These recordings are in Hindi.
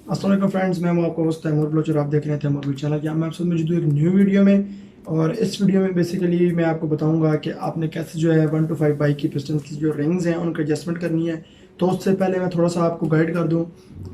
अस्सलाम वालेकुम फ्रेंड्स, मैं हूं आपका होस्ट तैमूर बलोच और आप देख रहे हैं तैमूर चैनल। यहाँ मैं आप सब मौजूद हूं एक न्यू वीडियो में। और इस वीडियो में बेसिकली मैं आपको बताऊंगा कि आपने कैसे जो है 1 to 5 बाइक की पिस्टन की जो रिंग्स हैं उनका एडजस्टमेंट करनी है। तो उससे पहले मैं थोड़ा सा आपको गाइड कर दूं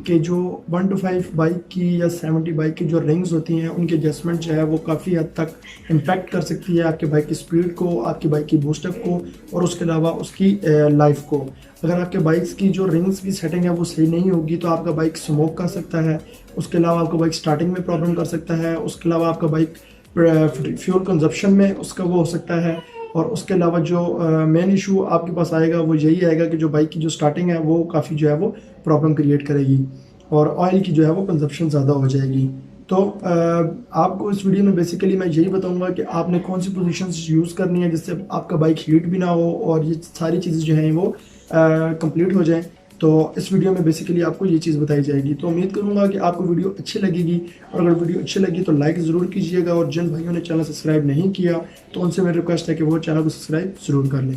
कि जो 1 to 5 बाइक की या 70 बाइक की जो रिंग्स होती हैं उनकी एडजस्टमेंट जो है वो काफ़ी हद तक इम्पैक्ट कर सकती है आपके बाइक की स्पीड को, आपकी बाइक की बूस्टअप को और उसके अलावा उसकी लाइफ को। अगर आपके बाइक्स की जो रिंग्स की सेटिंग है वो सही नहीं होगी तो आपका बाइक स्मोक कर सकता है, उसके अलावा आपका बाइक स्टार्टिंग में प्रॉब्लम कर सकता है, उसके अलावा आपका बाइक फ्यूल कंजप्शन में उसका वो हो सकता है। और उसके अलावा जो मेन इशू आपके पास आएगा वो यही आएगा कि जो बाइक की जो स्टार्टिंग है वो काफ़ी जो है वो प्रॉब्लम क्रिएट करेगी और ऑयल की जो है वो कंजप्शन ज़्यादा हो जाएगी। तो आपको इस वीडियो में बेसिकली मैं यही बताऊंगा कि आपने कौन सी पोजीशंस यूज़ करनी है जिससे आपका बाइक हीट भी ना हो और ये सारी चीज़ें जो हैं वो कंप्लीट हो जाएं। तो इस वीडियो में बेसिकली आपको ये चीज़ बताई जाएगी। तो उम्मीद करूंगा कि आपको वीडियो अच्छी लगेगी और अगर वीडियो अच्छी लगी तो लाइक ज़रूर कीजिएगा और जिन भाइयों ने चैनल सब्सक्राइब नहीं किया तो उनसे मेरी रिक्वेस्ट है कि वो चैनल को सब्सक्राइब ज़रूर कर लें।